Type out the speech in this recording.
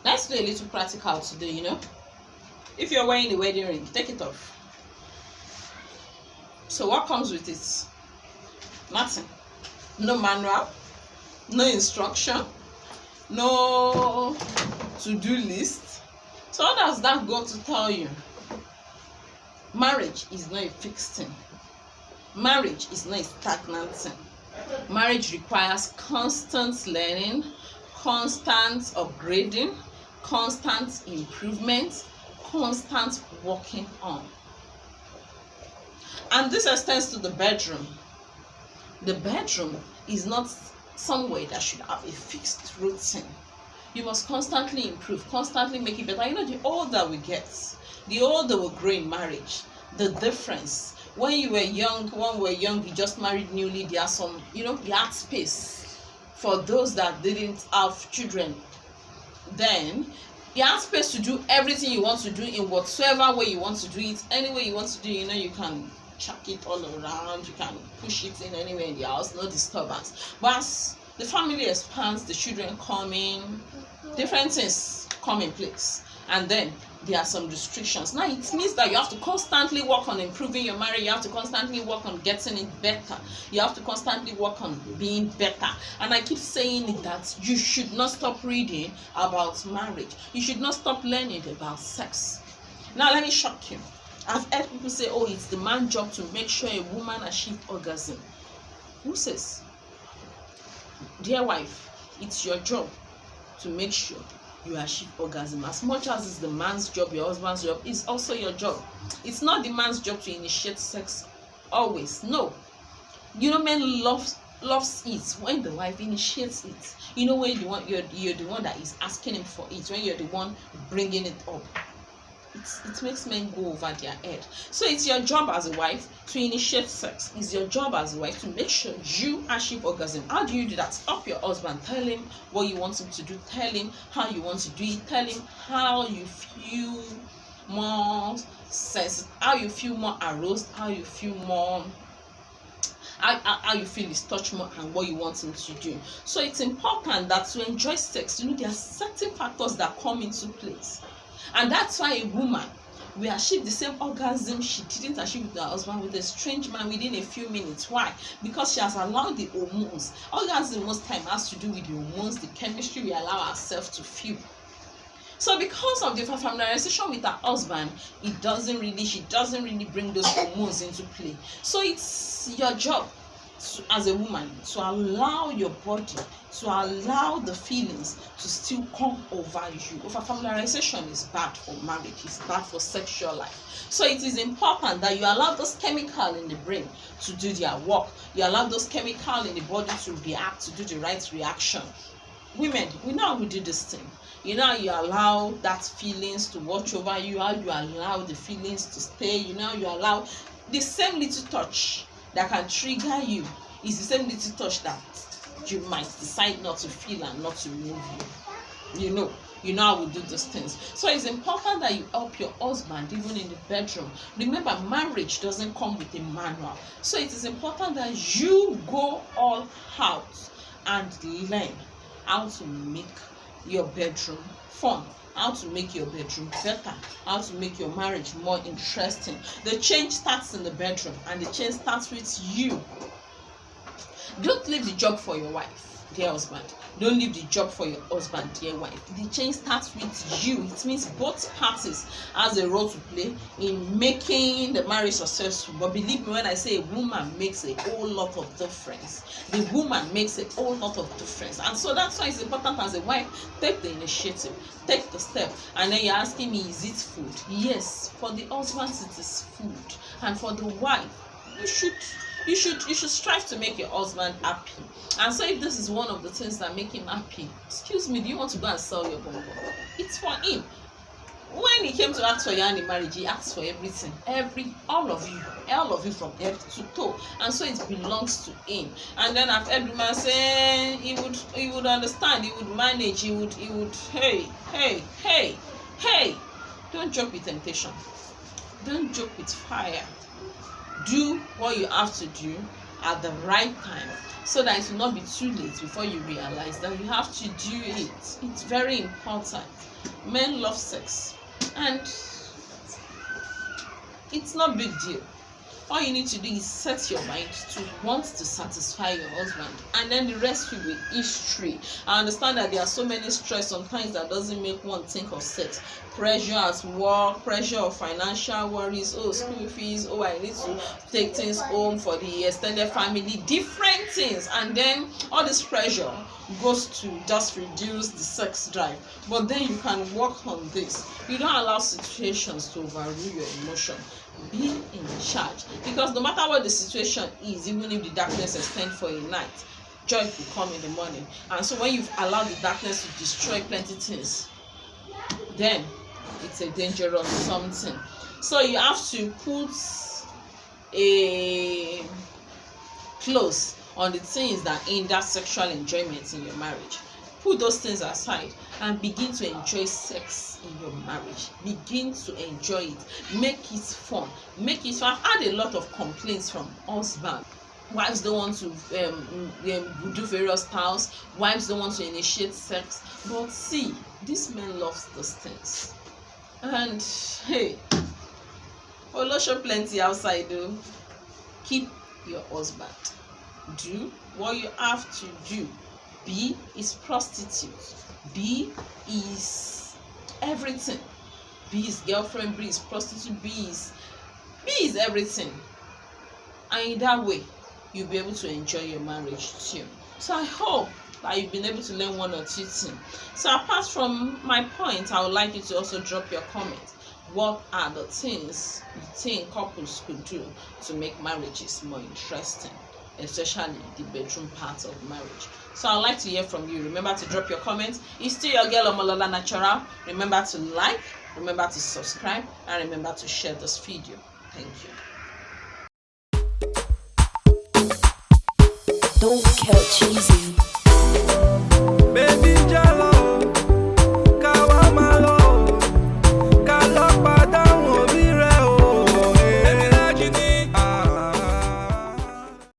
Let's do a little practical today, If you're wearing a wedding ring, take it off. So what comes with it? Nothing. No manual, no instruction, no to-do list. So what does that go to tell you? Marriage is not a fixed thing. Marriage is not a stagnant thing. Marriage requires constant learning, constant upgrading, constant improvement, constant working on. And this extends to the bedroom. The bedroom is not somewhere that should have a fixed routine. You must constantly improve, constantly make it better. The older we get, the older we grow in marriage. The difference, when you were young, you just married newly, there are some, you had space for those that didn't have children. Then you have space to do everything you want to do in whatsoever way you want to do it. Any way you want to do, you can chuck it all around, you can push it in anywhere in the house, no disturbance. But as the family expands, the children come in, different things come in place, and then there are some restrictions. Now it means that you have to constantly work on improving your marriage. You have to constantly work on getting it better. You have to constantly work on being better. And I keep saying that you should not stop reading about marriage. You should not stop learning about sex. Now let me shock you. I've heard people say, oh, it's the man's job to make sure a woman achieves orgasm. Who says? Dear wife, it's your job to make sure you achieve orgasm. As much as it's the man's job, your husband's job, it's also your job. It's not the man's job to initiate sex always. No. Men loves it when the wife initiates it. When you're the one that is asking him for it, when you're the one bringing it up. It makes men go over their head. So it's your job as a wife to initiate sex. It's your job as a wife to make sure you achieve orgasm. How do you do that? Stop your husband. Tell him what you want him to do. Tell him how you want to do it. Tell him how you feel more sensitive, how you feel more aroused, how you feel more, how you feel his touch more, and what you want him to do. So it's important that to enjoy sex, there are certain factors that come into place. And that's why a woman will achieve the same orgasm she didn't achieve with her husband, with a strange man, within a few minutes. Why? Because she has allowed the hormones. Orgasm most time has to do with the hormones, the chemistry we allow ourselves to feel. So because of the familiarization with her husband, she doesn't really bring those hormones into play. So it's your job as a woman to allow your body, to allow the feelings to still come over you. Over familiarization is bad for marriage, it's bad for sexual life. So it is important that you allow those chemicals in the brain to do their work. You allow those chemicals in the body to react, to do the right reaction. Women, we know how we do this thing. You allow that feelings to watch over you, how you allow the feelings to stay. You allow the same little touch that can trigger you is the same little touch that you might decide not to feel and not to move you. You know how we do these things. So it's important that you help your husband even in the bedroom. Remember, marriage doesn't come with a manual. So it is important that you go all out and learn how to make your bedroom fun, how to make your bedroom better, how to make your marriage more interesting. The change starts in the bedroom, and the change starts with you. Don't leave the job for your wife, dear husband. Don't leave the job for your husband, dear wife. The change starts with you. It means both parties has a role to play in making the marriage successful. But believe me when I say a woman makes a whole lot of difference. The woman makes a whole lot of difference. And so that's why it's important as a wife, take the initiative, take the step. And then you're asking me, is it food? Yes, for the husband it is food. And for the wife, you should strive to make your husband happy. And so if this is one of the things that make him happy, excuse me, do you want to go and sell your bonbon? It's for him. When he came to ask for your hand in marriage, he asked for everything, all of you from head to toe, and so it belongs to him. And then I've heard women say he would understand, he would manage, he would. Hey, don't joke with temptation, don't joke with fire. Do what you have to do at the right time, so that it will not be too late before you realize that you have to do it. It's very important. Men love sex, and it's not big deal. All you need to do is set your mind to want to satisfy your husband, and then the rest will be history. I understand that there are so many stress sometimes that doesn't make one think of sex. Pressure at work, pressure of financial worries, oh school fees, oh I need to take things home for the extended family, different things, and then all this pressure goes to just reduce the sex drive. But then you can work on this. You don't allow situations to overrule your emotion. Be in charge, because no matter what the situation is, even if the darkness extends for a night, joy will come in the morning. And so when you've allowed the darkness to destroy plenty things, then it's a dangerous something. So you have to put a close on the things that hinder sexual enjoyment in your marriage. Put those things aside and begin to enjoy sex in your marriage. Begin to enjoy it. Make it fun. Make it fun. I've had a lot of complaints from husbands. Wives don't want to do various styles. Wives don't want to initiate sex. But see, these men love those things. And hey, Olosho plenty outside though. Keep your husband. Do what you have to do. B is prostitute. B is everything. B is girlfriend. B is prostitute. B is everything. And in that way, you'll be able to enjoy your marriage too. So I hope that you've been able to learn one or two things. So apart from my point, I would like you to also drop your comment. What are the things you think couples could do to make marriages more interesting, especially the bedroom part of marriage? So I'd like to hear from you. Remember to drop your comments. It's still your girl Omolola Natural. Remember to like, remember to subscribe, and remember to share this video. Thank you. Don't get cheesy. Baby,